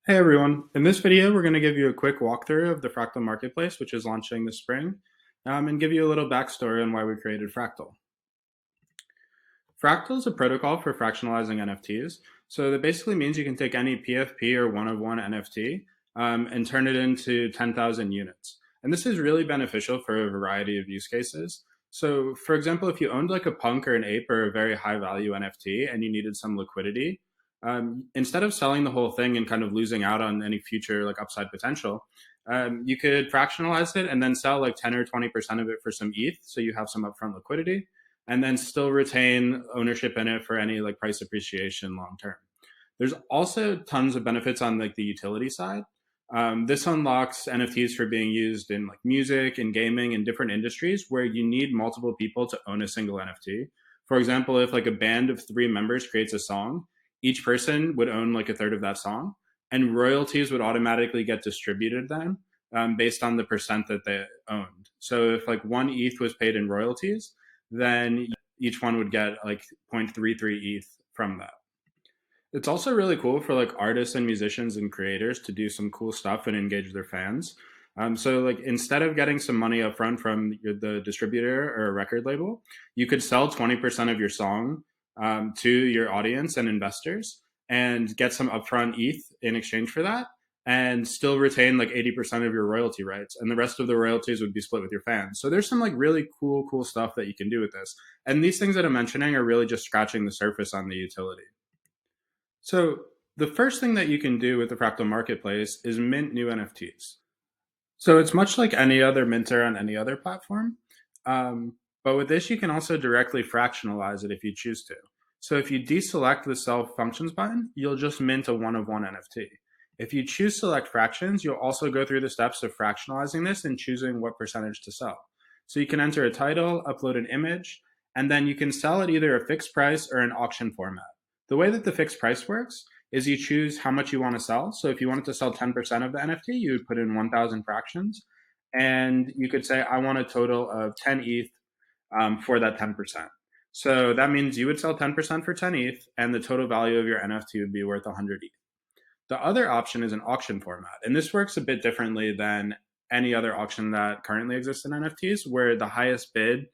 Hey everyone, in this video we're going to give you a quick walkthrough of the Fraktal Marketplace, which is launching this spring, and give you a little backstory on why we created Fraktal. Fraktal is a protocol for fractionalizing NFTs, so that basically means you can take any PFP or one-of-one NFT and turn it into 10,000 units. And this is really beneficial for a variety of use cases. So for example, if you owned like a punk or an ape or a very high value NFT and you needed some liquidity, instead of selling the whole thing and kind of losing out on any future like upside potential, you could fractionalize it and then sell like 10 or 20% of it for some ETH, so you have some upfront liquidity, and then still retain ownership in it for any like price appreciation long term. There's also tons of benefits on like the utility side. This unlocks NFTs for being used in like music and gaming and different industries where you need multiple people to own a single NFT. For example, if like a band of 3 members creates a song, each person would own like a third of that song, and royalties would automatically get distributed then based on the percent that they owned. So if like 1 ETH was paid in royalties, then each one would get like 0.33 ETH from that. It's also really cool for like artists and musicians and creators to do some cool stuff and engage their fans. So like instead of getting some money upfront from the distributor or a record label, you could sell 20% of your song to your audience and investors and get some upfront ETH in exchange for that, and still retain like 80% of your royalty rights, and the rest of the royalties would be split with your fans. So there's some like really cool stuff that you can do with this. And these things that I'm mentioning are really just scratching the surface on the utility. So the first thing that you can do with the Fractal Marketplace is mint new NFTs. So it's much like any other minter on any other platform. But with this, you can also directly fractionalize it if you choose to. So if you deselect the sell functions button, you'll just mint a one-of-one NFT. If you choose select fractions, you'll also go through the steps of fractionalizing this and choosing what percentage to sell. So you can enter a title, upload an image, and then you can sell at either a fixed price or an auction format. The way that the fixed price works is you choose how much you want to sell. So if you wanted to sell 10% of the NFT, you would put in 1,000 fractions, and you could say, I want a total of 10 ETH for that 10%. So that means you would sell 10% for 10 ETH, and the total value of your NFT would be worth 100 ETH. The other option is an auction format, and this works a bit differently than any other auction that currently exists in NFTs, where the highest bid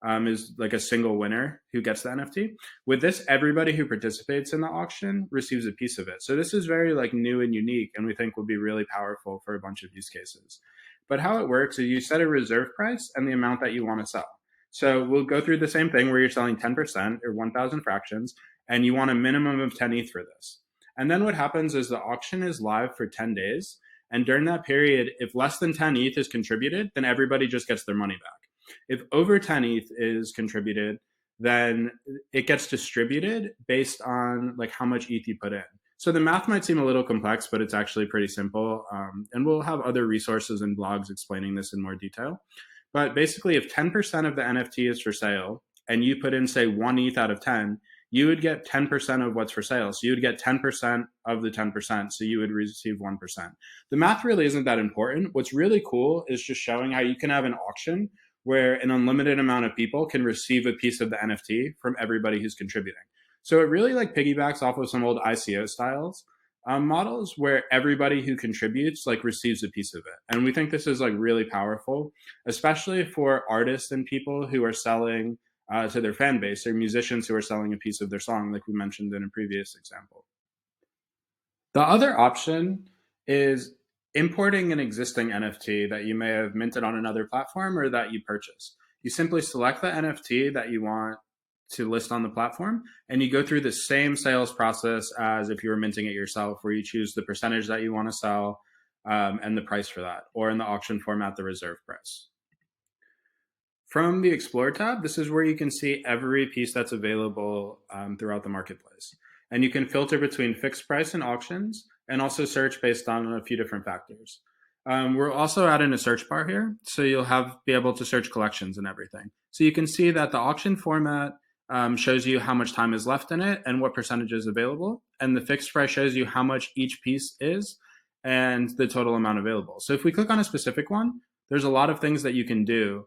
is like a single winner who gets the NFT. With this, everybody who participates in the auction receives a piece of it. So this is very like new and unique, and we think will be really powerful for a bunch of use cases. But how it works is you set a reserve price and the amount that you want to sell. So we'll go through the same thing where you're selling 10% or 1,000 fractions, and you want a minimum of 10 ETH for this. And then what happens is the auction is live for 10 days. And during that period, if less than 10 ETH is contributed, then everybody just gets their money back. If over 10 ETH is contributed, then it gets distributed based on like how much ETH you put in. So the math might seem a little complex, but it's actually pretty simple. And we'll have other resources and blogs explaining this in more detail. But basically, if 10% of the NFT is for sale and you put in, say, 1 ETH out of 10, you would get 10% of what's for sale. So you would get 10% of the 10%. So you would receive 1%. The math really isn't that important. What's really cool is just showing how you can have an auction where an unlimited amount of people can receive a piece of the NFT from everybody who's contributing. So it really like piggybacks off of some old ICO styles models where everybody who contributes like receives a piece of it. And we think this is like really powerful, especially for artists and people who are selling to their fan base, or musicians who are selling a piece of their song, like we mentioned in a previous example. The other option is importing an existing NFT that you may have minted on another platform or that you purchased. You simply select the NFT that you want to list on the platform, and you go through the same sales process as if you were minting it yourself, where you choose the percentage that you want to sell and the price for that, or in the auction format, the reserve price. From the Explore tab, this is where you can see every piece that's available throughout the marketplace. And you can filter between fixed price and auctions, and also search based on a few different factors. We're also adding a search bar here, so you'll be able to search collections and everything. So you can see that the auction format shows you how much time is left in it and what percentage is available. And the fixed price shows you how much each piece is and the total amount available. So if we click on a specific one, there's a lot of things that you can do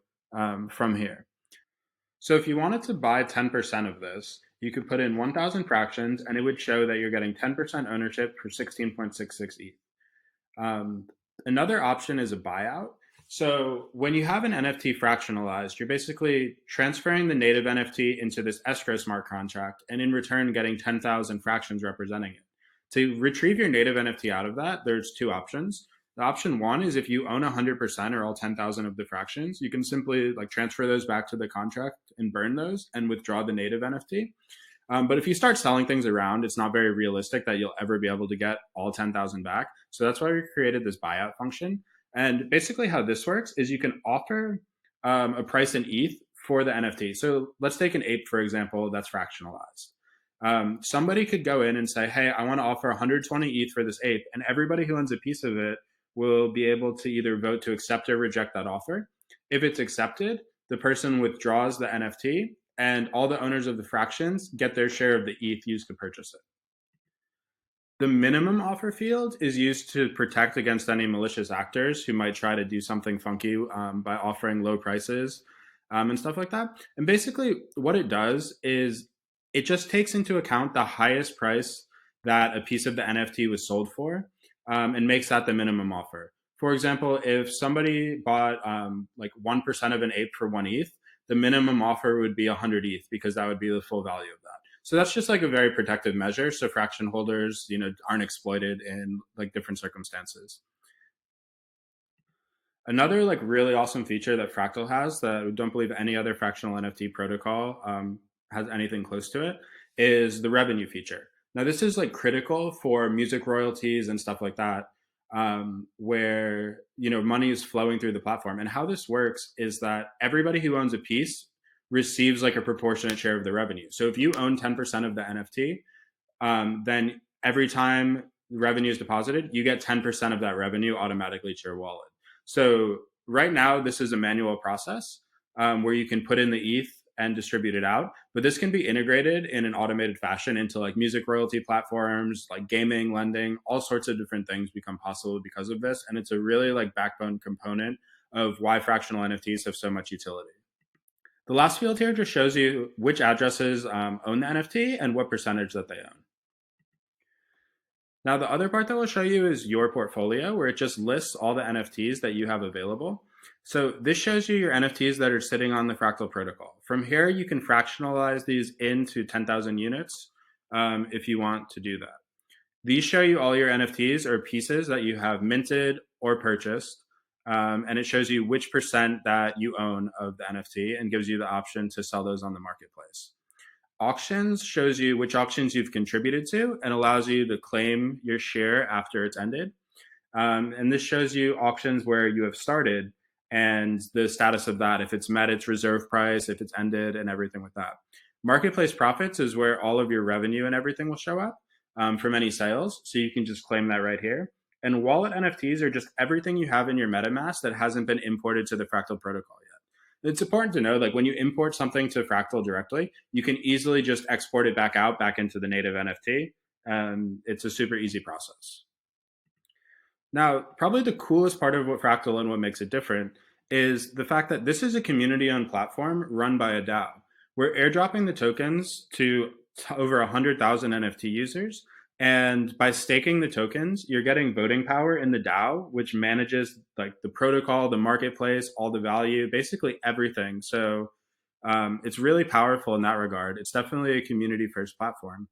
from here. So if you wanted to buy 10% of this, you could put in 1,000 fractions and it would show that you're getting 10% ownership for 16.66 ETH. Another option is a buyout. So when you have an NFT fractionalized, you're basically transferring the native NFT into this escrow smart contract and in return getting 10,000 fractions representing it. To retrieve your native NFT out of that, there's two options. The option one is if you own 100% or all 10,000 of the fractions, you can simply like transfer those back to the contract and burn those and withdraw the native NFT. But if you start selling things around, it's not very realistic that you'll ever be able to get all 10,000 back. So that's why we created this buyout function. And basically how this works is you can offer a price in ETH for the NFT. So let's take an ape, for example, that's fractionalized. Somebody could go in and say, hey, I want to offer 120 ETH for this ape. And everybody who owns a piece of it will be able to either vote to accept or reject that offer. If it's accepted, the person withdraws the NFT and all the owners of the fractions get their share of the ETH used to purchase it. The minimum offer field is used to protect against any malicious actors who might try to do something funky by offering low prices and stuff like that. And basically what it does is it just takes into account the highest price that a piece of the NFT was sold for and makes that the minimum offer. For example, if somebody bought like 1% of an ape for 1 ETH, the minimum offer would be 100 ETH because that would be the full value of that. So that's just like a very protective measure. So fraction holders, aren't exploited in like different circumstances. Another like really awesome feature that Fractal has that I don't believe any other fractional NFT protocol has anything close to it is the revenue feature. Now this is like critical for music royalties and stuff like that, where money is flowing through the platform. And how this works is that everybody who owns a piece receives like a proportionate share of the revenue. So if you own 10% of the NFT, then every time revenue is deposited, you get 10% of that revenue automatically to your wallet. So right now, this is a manual process where you can put in the ETH and distribute it out, but this can be integrated in an automated fashion into like music royalty platforms, like gaming, lending, all sorts of different things become possible because of this. And it's a really like backbone component of why fractional NFTs have so much utility. The last field here just shows you which addresses own the NFT and what percentage that they own. Now, the other part that we'll show you is your portfolio, where it just lists all the NFTs that you have available. So this shows you your NFTs that are sitting on the Fractal protocol. From here, you can fractionalize these into 10,000 units if you want to do that. These show you all your NFTs or pieces that you have minted or purchased. And it shows you which percent that you own of the NFT and gives you the option to sell those on the marketplace. Auctions shows you which auctions you've contributed to and allows you to claim your share after it's ended. And this shows you auctions where you have started and the status of that, if it's met its reserve price, if it's ended, and everything with that. Marketplace profits is where all of your revenue and everything will show up from any sales. So you can just claim that right here. And wallet NFTs are just everything you have in your MetaMask that hasn't been imported to the Fractal protocol yet. It's important to know, like when you import something to Fractal directly, you can easily just export it back into the native NFT. It's a super easy process. Now, probably the coolest part of what Fractal and what makes it different is the fact that this is a community-owned platform run by a DAO. We're airdropping the tokens to over 100,000 NFT users. And by staking the tokens, you're getting voting power in the DAO, which manages like the protocol, the marketplace, all the value, basically everything. So it's really powerful in that regard. It's definitely a community first platform.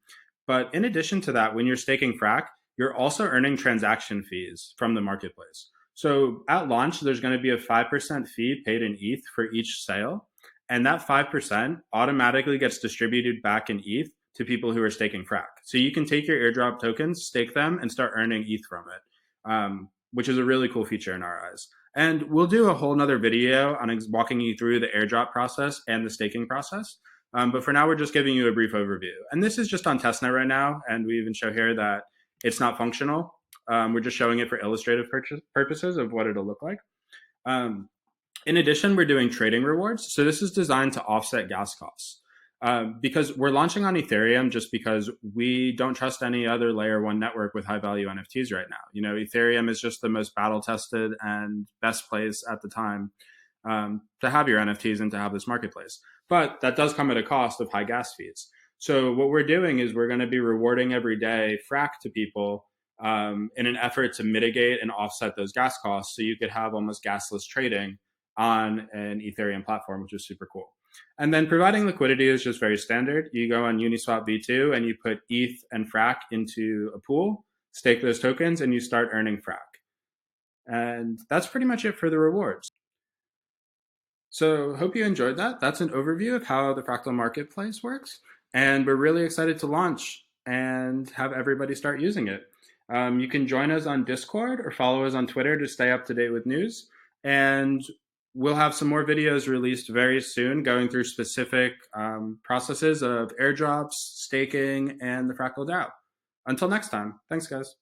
But in addition to that, when you're staking Frac, you're also earning transaction fees from the marketplace. So at launch, there's going to be a 5% fee paid in ETH for each sale. And that 5% automatically gets distributed back in ETH to people who are staking Frac. So you can take your airdrop tokens, stake them, and start earning ETH from it, which is a really cool feature in our eyes. And we'll do a whole nother video on walking you through the airdrop process and the staking process. But for now, we're just giving you a brief overview. And this is just on testnet right now. And we even show here that it's not functional. We're just showing it for illustrative purposes of what it'll look like. In addition, we're doing trading rewards. So this is designed to offset gas costs. Because we're launching on Ethereum just because we don't trust any other layer one network with high value NFTs right now. Ethereum is just the most battle tested and best place at the time to have your NFTs and to have this marketplace. But that does come at a cost of high gas fees. So what we're doing is we're going to be rewarding every day Frac to people in an effort to mitigate and offset those gas costs, so you could have almost gasless trading on an Ethereum platform, which is super cool. And then providing liquidity is just very standard. You go on Uniswap V2 and you put ETH and Frac into a pool, stake those tokens, and you start earning Frac. And that's pretty much it for the rewards. So hope you enjoyed that. That's an overview of how the Fractal Marketplace works. And we're really excited to launch and have everybody start using it. You can join us on Discord or follow us on Twitter to stay up to date with news. And we'll have some more videos released very soon going through specific processes of airdrops, staking, and the Fractal DAO. Until next time, thanks, guys.